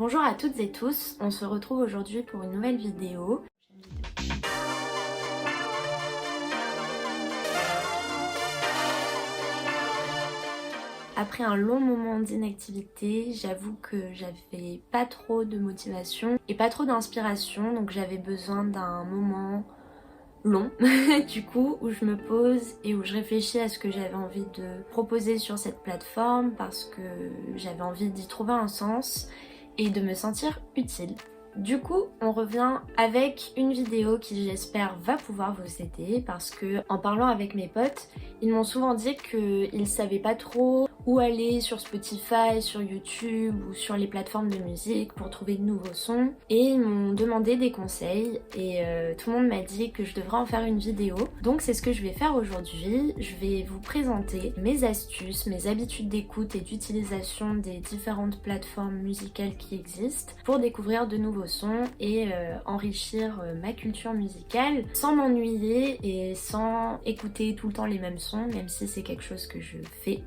Bonjour à toutes et tous, on se retrouve aujourd'hui pour une nouvelle vidéo. Après un long moment d'inactivité, j'avoue que j'avais pas trop de motivation et pas trop d'inspiration, donc j'avais besoin d'un moment long du coup où je me pose et où je réfléchis à ce que j'avais envie de proposer sur cette plateforme parce que j'avais envie d'y trouver un sens et de me sentir utile. Du coup, on revient avec une vidéo qui j'espère va pouvoir vous aider parce que en parlant avec mes potes, ils m'ont souvent dit qu'ils savaient pas trop où aller sur Spotify, sur YouTube ou sur les plateformes de musique pour trouver de nouveaux sons et ils m'ont demandé des conseils et tout le monde m'a dit que je devrais en faire une vidéo. Donc c'est ce que je vais faire aujourd'hui. Je vais vous présenter mes astuces, mes habitudes d'écoute et d'utilisation des différentes plateformes musicales qui existent pour découvrir de nouveaux sons et enrichir ma culture musicale sans m'ennuyer et sans écouter tout le temps les mêmes sons, même si c'est quelque chose que je fais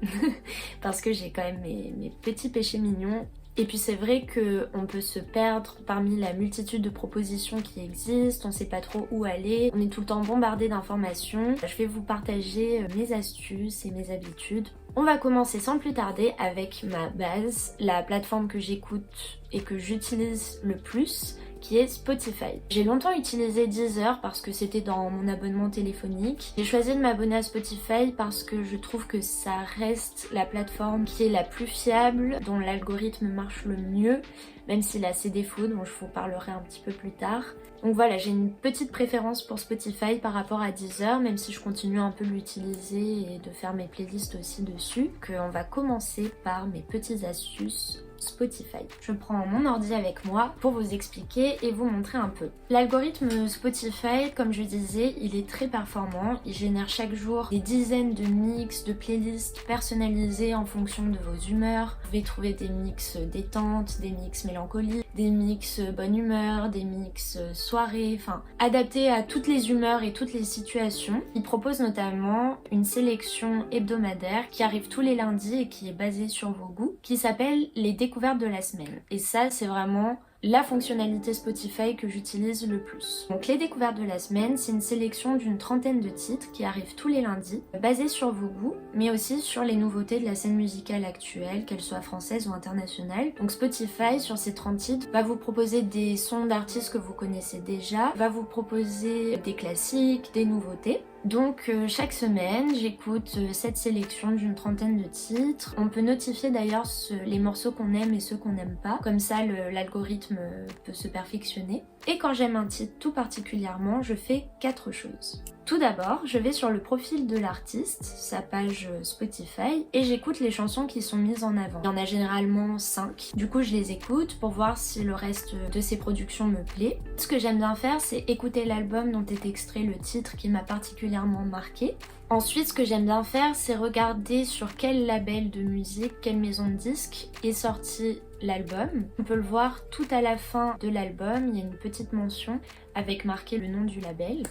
parce que j'ai quand même mes petits péchés mignons. Et puis c'est vrai qu'on peut se perdre parmi la multitude de propositions qui existent, on sait pas trop où aller, on est tout le temps bombardé d'informations. Je vais vous partager mes astuces et mes habitudes. On va commencer sans plus tarder avec ma base, la plateforme que j'écoute et que j'utilise le plus, qui est Spotify. J'ai longtemps utilisé Deezer parce que c'était dans mon abonnement téléphonique. J'ai choisi de m'abonner à Spotify parce que je trouve que ça reste la plateforme qui est la plus fiable, dont l'algorithme marche le mieux, même s'il a ses défauts dont je vous parlerai un petit peu plus tard. Donc voilà, j'ai une petite préférence pour Spotify par rapport à Deezer, même si je continue un peu de l'utiliser et de faire mes playlists aussi dessus. On va commencer par mes petites astuces Spotify. Je prends mon ordi avec moi pour vous expliquer et vous montrer un peu. L'algorithme Spotify, comme je disais, il est très performant. Il génère chaque jour des dizaines de mix, de playlists personnalisées en fonction de vos humeurs. Vous pouvez trouver des mix détente, des mix mélancolie, des mix bonne humeur, des mix soirée, enfin adaptés à toutes les humeurs et toutes les situations. Il propose notamment une sélection hebdomadaire qui arrive tous les lundis et qui est basée sur vos goûts, qui s'appelle les découvertes de la semaine. Et ça, c'est vraiment la fonctionnalité Spotify que j'utilise le plus. Donc les découvertes de la semaine, c'est une sélection d'une trentaine de titres qui arrivent tous les lundis, basés sur vos goûts, mais aussi sur les nouveautés de la scène musicale actuelle, qu'elles soient françaises ou internationales. Donc Spotify, sur ces 30 titres, va vous proposer des sons d'artistes que vous connaissez déjà, va vous proposer des classiques, des nouveautés. Donc chaque semaine, j'écoute cette sélection d'une trentaine de titres. On peut notifier d'ailleurs les morceaux qu'on aime et ceux qu'on n'aime pas. Comme ça, l'algorithme peut se perfectionner. Et quand j'aime un titre tout particulièrement, je fais 4 choses. Tout d'abord, je vais sur le profil de l'artiste, sa page Spotify, et j'écoute les chansons qui sont mises en avant. Il y en a généralement 5. Du coup, je les écoute pour voir si le reste de ses productions me plaît. Ce que j'aime bien faire, c'est écouter l'album dont est extrait le titre qui m'a particulièrement marqué. Ensuite, ce que j'aime bien faire, c'est regarder sur quel label de musique, quelle maison de disques est sorti l'album. On peut le voir tout à la fin de l'album, il y a une petite mention avec marqué le nom du label.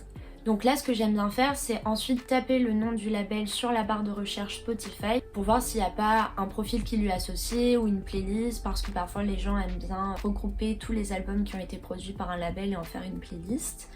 Donc là, ce que j'aime bien faire, c'est ensuite taper le nom du label sur la barre de recherche Spotify pour voir s'il n'y a pas un profil qui lui est associé ou une playlist, parce que parfois les gens aiment bien regrouper tous les albums qui ont été produits par un label et en faire une playlist.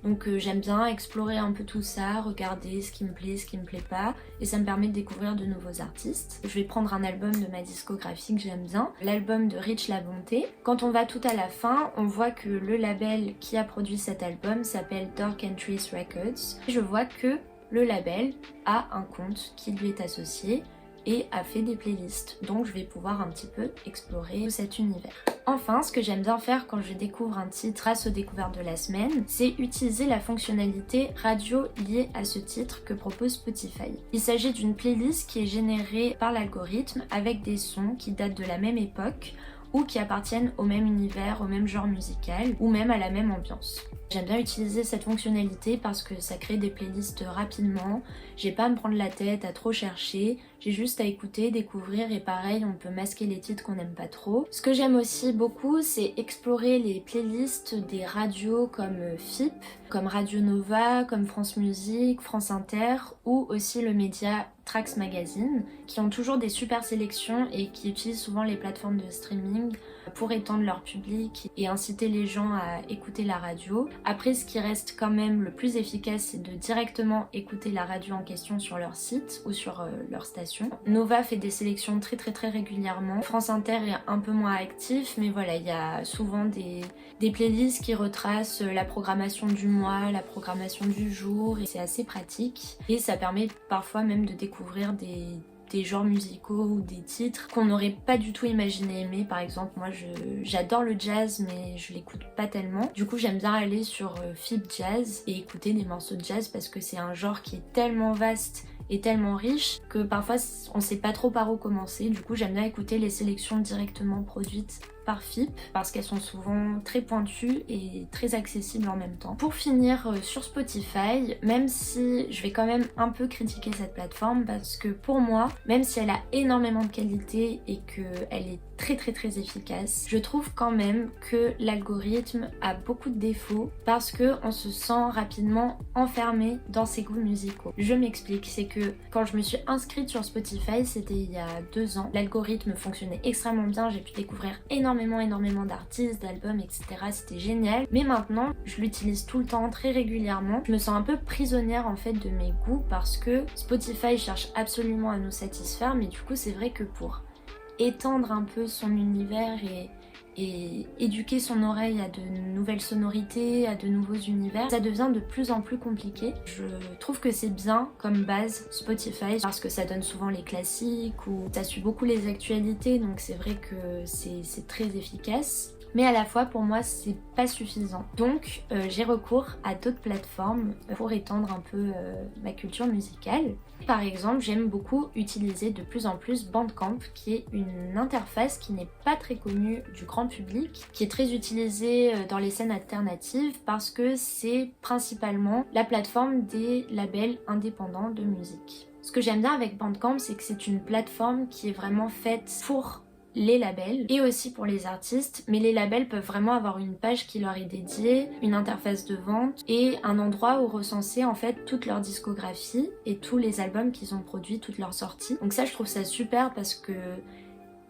Donc j'aime bien explorer un peu tout ça, regarder ce qui me plaît, ce qui me plaît pas, et ça me permet de découvrir de nouveaux artistes. Je vais prendre un album de ma discographie que j'aime bien, l'album de Rich La Bonté. Quand on va tout à la fin, on voit que le label qui a produit cet album s'appelle Dark Entries Records. Je vois que le label a un compte qui lui est associé et a fait des playlists. Donc je vais pouvoir un petit peu explorer cet univers. Enfin, ce que j'aime bien faire quand je découvre un titre grâce aux découvertes de la semaine, c'est utiliser la fonctionnalité radio liée à ce titre que propose Spotify. Il s'agit d'une playlist qui est générée par l'algorithme avec des sons qui datent de la même époque ou qui appartiennent au même univers, au même genre musical ou même à la même ambiance. J'aime bien utiliser cette fonctionnalité parce que ça crée des playlists rapidement, j'ai pas à me prendre la tête à trop chercher, j'ai juste à écouter, découvrir et pareil on peut masquer les titres qu'on n'aime pas trop. Ce que j'aime aussi beaucoup c'est explorer les playlists des radios comme FIP, comme Radio Nova, comme France Musique, France Inter ou aussi le média Trax Magazine qui ont toujours des super sélections et qui utilisent souvent les plateformes de streaming pour étendre leur public et inciter les gens à écouter la radio. Après, ce qui reste quand même le plus efficace, c'est de directement écouter la radio en question sur leur site ou sur leur station. Nova fait des sélections très régulièrement. France Inter est un peu moins actif, mais voilà, il y a souvent des playlists qui retracent la programmation du mois, la programmation du jour, et c'est assez pratique. Et ça permet parfois même de découvrir des genres musicaux ou des titres qu'on n'aurait pas du tout imaginé aimer. Par exemple, moi j'adore le jazz, mais je l'écoute pas tellement. Du coup, j'aime bien aller sur FIP Jazz et écouter des morceaux de jazz parce que c'est un genre qui est tellement vaste et tellement riche que parfois on sait pas trop par où commencer. Du coup, j'aime bien écouter les sélections directement produites par FIP parce qu'elles sont souvent très pointues et très accessibles en même temps. Pour finir sur Spotify, même si je vais quand même un peu critiquer cette plateforme parce que pour moi, même si elle a énormément de qualité et qu'elle est très efficace, je trouve quand même que l'algorithme a beaucoup de défauts parce que on se sent rapidement enfermé dans ses goûts musicaux. Je m'explique, c'est que quand je me suis inscrite sur Spotify, c'était il y a 2 ans, l'algorithme fonctionnait extrêmement bien, j'ai pu découvrir énormément d'artistes, d'albums, etc. C'était génial. Mais maintenant, je l'utilise tout le temps, très régulièrement. Je me sens un peu prisonnière en fait de mes goûts parce que Spotify cherche absolument à nous satisfaire, mais du coup c'est vrai que pour étendre un peu son univers et éduquer son oreille à de nouvelles sonorités, à de nouveaux univers, ça devient de plus en plus compliqué. Je trouve que c'est bien comme base Spotify parce que ça donne souvent les classiques ou ça suit beaucoup les actualités, donc c'est vrai que c'est très efficace. Mais à la fois pour moi c'est pas suffisant. Donc j'ai recours à d'autres plateformes pour étendre un peu ma culture musicale. Par exemple, j'aime beaucoup utiliser de plus en plus Bandcamp, qui est une interface qui n'est pas très connue du grand public, qui est très utilisée dans les scènes alternatives parce que c'est principalement la plateforme des labels indépendants de musique. Ce que j'aime bien avec Bandcamp, c'est que c'est une plateforme qui est vraiment faite pour les labels et aussi pour les artistes, mais les labels peuvent vraiment avoir une page qui leur est dédiée, une interface de vente et un endroit où recenser en fait toute leur discographie et tous les albums qu'ils ont produits, toutes leurs sorties. Donc ça, je trouve ça super parce que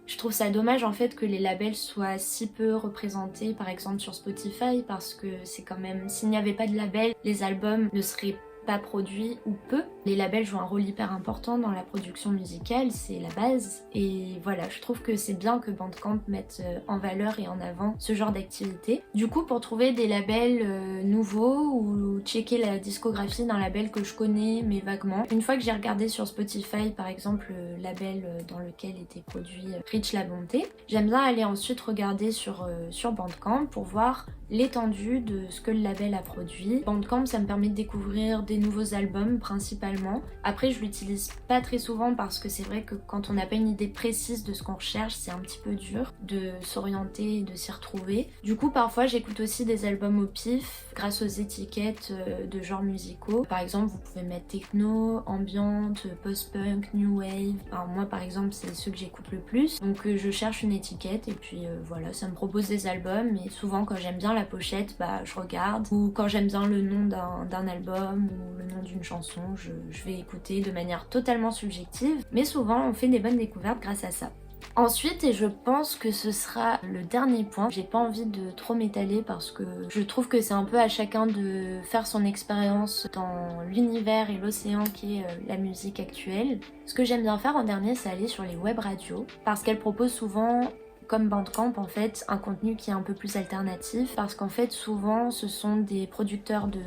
je trouve ça dommage en fait que les labels soient si peu représentés par exemple sur Spotify parce que c'est quand même, s'il n'y avait pas de label, les albums ne seraient pas produit ou peu. Les labels jouent un rôle hyper important dans la production musicale, c'est la base. Et voilà, je trouve que c'est bien que Bandcamp mette en valeur et en avant ce genre d'activité. Du coup, pour trouver des labels nouveaux ou checker la discographie d'un label que je connais mais vaguement, une fois que j'ai regardé sur Spotify par exemple le label dans lequel était produit Rich La Bonté, j'aime bien aller ensuite regarder sur Bandcamp pour voir l'étendue de ce que le label a produit. Bandcamp, ça me permet de découvrir des nouveaux albums principalement. Après, je l'utilise pas très souvent parce que c'est vrai que quand on n'a pas une idée précise de ce qu'on recherche, c'est un petit peu dur de s'orienter et de s'y retrouver. Du coup, parfois, j'écoute aussi des albums au pif grâce aux étiquettes de genres musicaux. Par exemple, vous pouvez mettre techno, ambiante, post-punk, new wave. Enfin, moi, par exemple, c'est ceux que j'écoute le plus. Donc, je cherche une étiquette et puis voilà, ça me propose des albums. Et souvent, quand j'aime bien la pochette, je regarde. Ou quand j'aime bien le nom d'un album ou le nom d'une chanson, je vais écouter de manière totalement subjective. Mais souvent, on fait des bonnes découvertes grâce à ça. Ensuite, et je pense que ce sera le dernier point, j'ai pas envie de trop m'étaler parce que je trouve que c'est un peu à chacun de faire son expérience dans l'univers et l'océan qui est la musique actuelle. Ce que j'aime bien faire en dernier, c'est aller sur les web radios parce qu'elles proposent souvent, comme Bandcamp en fait, un contenu qui est un peu plus alternatif parce qu'en fait souvent ce sont des producteurs de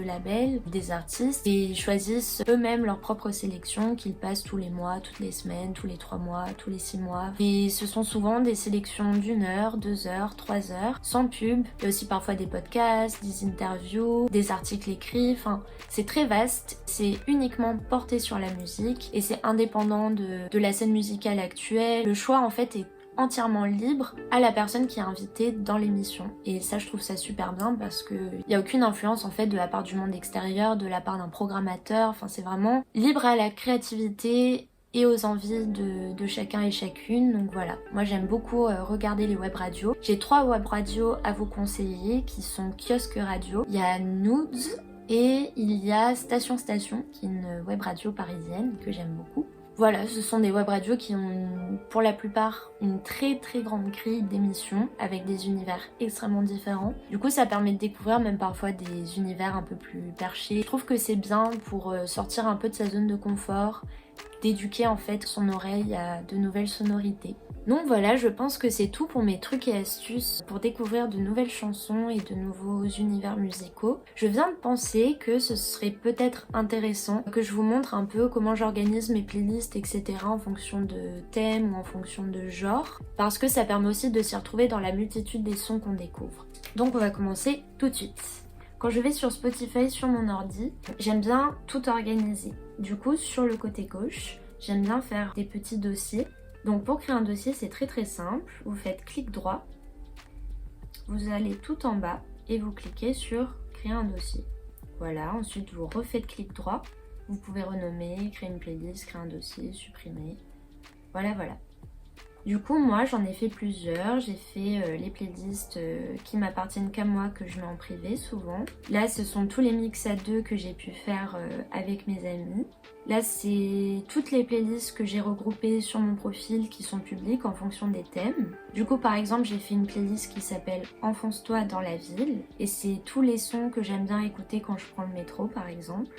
labels, des artistes et ils choisissent eux-mêmes leur propre sélection qu'ils passent tous les mois, toutes les semaines, tous les 3 mois, tous les 6 mois et ce sont souvent des sélections d'1 heure, 2 heures, 3 heures, sans pub. Il y a aussi parfois des podcasts, des interviews, des articles écrits, enfin c'est très vaste, c'est uniquement porté sur la musique et c'est indépendant de la scène musicale actuelle. Le choix en fait est entièrement libre à la personne qui est invitée dans l'émission. Et ça, je trouve ça super bien parce que il y a aucune influence en fait de la part du monde extérieur, de la part d'un programmateur. Enfin, c'est vraiment libre à la créativité et aux envies de chacun et chacune. Donc voilà, moi j'aime beaucoup regarder les web radios. J'ai 3 web radios à vous conseiller qui sont Kiosque Radio. Il y a Nudes et il y a Station qui est une web radio parisienne que j'aime beaucoup. Voilà, ce sont des web radios qui ont pour la plupart une très grande grille d'émissions avec des univers extrêmement différents. Du coup ça permet de découvrir même parfois des univers un peu plus perchés. Je trouve que c'est bien pour sortir un peu de sa zone de confort, d'éduquer en fait son oreille à de nouvelles sonorités. Donc voilà, je pense que c'est tout pour mes trucs et astuces pour découvrir de nouvelles chansons et de nouveaux univers musicaux. Je viens de penser que ce serait peut-être intéressant que je vous montre un peu comment j'organise mes playlists, etc. en fonction de thèmes ou en fonction de genre, parce que ça permet aussi de s'y retrouver dans la multitude des sons qu'on découvre. Donc on va commencer tout de suite. Quand je vais sur Spotify sur mon ordi, j'aime bien tout organiser. Du coup, sur le côté gauche, j'aime bien faire des petits dossiers. Donc pour créer un dossier, c'est très simple. Vous faites clic droit, vous allez tout en bas et vous cliquez sur créer un dossier. Voilà, ensuite vous refaites clic droit. Vous pouvez renommer, créer une playlist, créer un dossier, supprimer. Voilà. Du coup, moi, j'en ai fait plusieurs. J'ai fait les playlists qui m'appartiennent qu'à moi, que je mets en privé souvent. Là, ce sont tous les mix à deux que j'ai pu faire avec mes amis. Là, c'est toutes les playlists que j'ai regroupées sur mon profil qui sont publiques en fonction des thèmes. Du coup, par exemple, j'ai fait une playlist qui s'appelle Enfonce-toi dans la ville. Et c'est tous les sons que j'aime bien écouter quand je prends le métro, par exemple.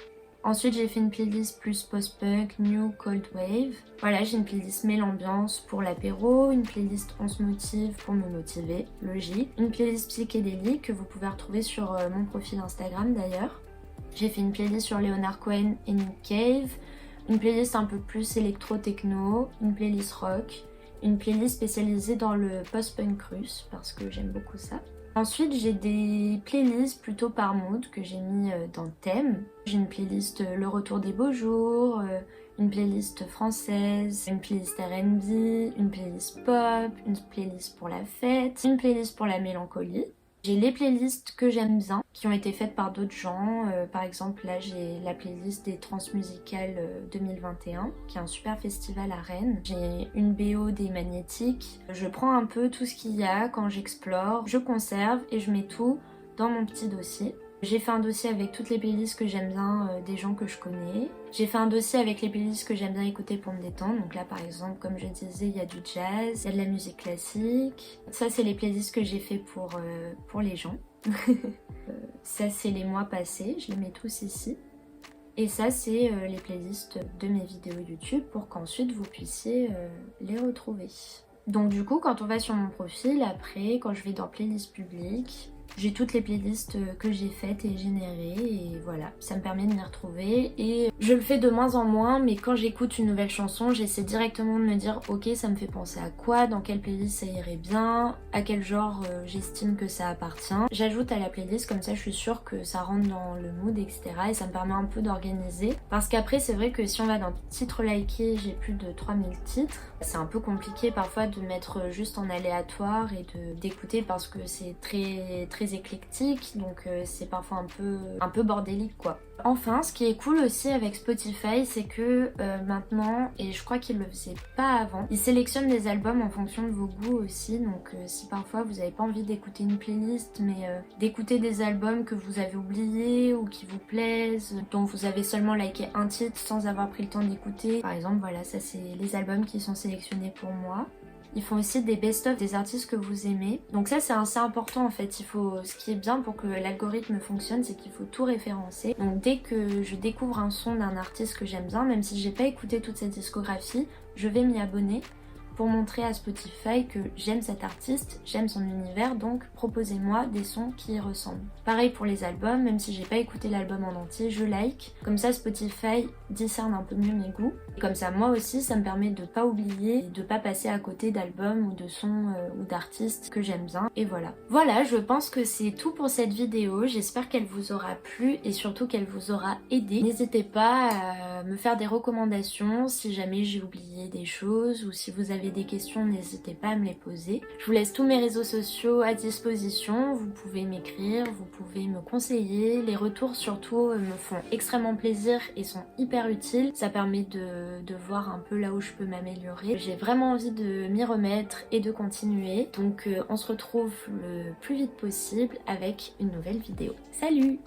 Ensuite, j'ai fait une playlist plus post-punk, new, cold wave. Voilà, j'ai une playlist mêle ambiance pour l'apéro, une playlist on se motive pour me motiver, logique. Une playlist psychédélique que vous pouvez retrouver sur mon profil Instagram d'ailleurs. J'ai fait une playlist sur Leonard Cohen et Nick Cave, une playlist un peu plus électro-techno, une playlist rock, une playlist spécialisée dans le post-punk russe parce que j'aime beaucoup ça. Ensuite, j'ai des playlists plutôt par mood que j'ai mis dans le thème. J'ai une playlist Le Retour des Beaux Jours, une playlist française, une playlist R&B, une playlist pop, une playlist pour la fête, une playlist pour la mélancolie. J'ai les playlists que j'aime bien, qui ont été faites par d'autres gens. Par exemple, là, j'ai la playlist des Transmusicales 2021, qui est un super festival à Rennes. J'ai une BO des Magnétiques. Je prends un peu tout ce qu'il y a quand j'explore, je conserve et je mets tout dans mon petit dossier. J'ai fait un dossier avec toutes les playlists que j'aime bien des gens que je connais. J'ai fait un dossier avec les playlists que j'aime bien écouter pour me détendre. Donc là par exemple, comme je disais, il y a du jazz, il y a de la musique classique. Ça c'est les playlists que j'ai fait pour les gens. Ça c'est les mois passés, je les mets tous ici. Et ça c'est les playlists de mes vidéos YouTube pour qu'ensuite vous puissiez les retrouver. Donc du coup quand on va sur mon profil, après quand je vais dans playlist publique, j'ai toutes les playlists que j'ai faites et générées et voilà, ça me permet de m'y retrouver et je le fais de moins en moins mais quand j'écoute une nouvelle chanson, j'essaie directement de me dire ok ça me fait penser à quoi, dans quelle playlist ça irait bien, à quel genre j'estime que ça appartient. J'ajoute à la playlist comme ça je suis sûre que ça rentre dans le mood etc et ça me permet un peu d'organiser parce qu'après c'est vrai que si on va dans titres likés, j'ai plus de 3000 titres, c'est un peu compliqué parfois de mettre juste en aléatoire et d'écouter parce que c'est très éclectique donc c'est parfois un peu bordélique quoi. Enfin ce qui est cool aussi avec Spotify c'est que maintenant, et je crois qu'il le faisait pas avant, il sélectionne les albums en fonction de vos goûts aussi donc si parfois vous avez pas envie d'écouter une playlist mais d'écouter des albums que vous avez oubliés ou qui vous plaisent, dont vous avez seulement liké un titre sans avoir pris le temps d'écouter, par exemple voilà ça c'est les albums qui sont sélectionnés pour moi. Ils font aussi des best-of des artistes que vous aimez. Donc ça c'est assez important en fait. Ce qui est bien pour que l'algorithme fonctionne, c'est qu'il faut tout référencer. Donc dès que je découvre un son d'un artiste que j'aime bien, même si j'ai pas écouté toute cette discographie, je vais m'y abonner pour montrer à Spotify que j'aime cet artiste, j'aime son univers, donc proposez-moi des sons qui y ressemblent. Pareil pour les albums, même si j'ai pas écouté l'album en entier, je like. Comme ça Spotify discerne un peu mieux mes goûts. Et comme ça moi aussi ça me permet de pas oublier, de pas passer à côté d'albums ou de sons ou d'artistes que j'aime bien. Et voilà. Voilà, je pense que c'est tout pour cette vidéo. J'espère qu'elle vous aura plu et surtout qu'elle vous aura aidé. N'hésitez pas à me faire des recommandations si jamais j'ai oublié des choses ou si vous avez des questions, n'hésitez pas à me les poser. Je vous laisse tous mes réseaux sociaux à disposition, vous pouvez m'écrire, vous pouvez me conseiller. Les retours surtout me font extrêmement plaisir et sont hyper utiles. Ça permet de voir un peu là où je peux m'améliorer. J'ai vraiment envie de m'y remettre et de continuer. Donc on se retrouve le plus vite possible avec une nouvelle vidéo. Salut!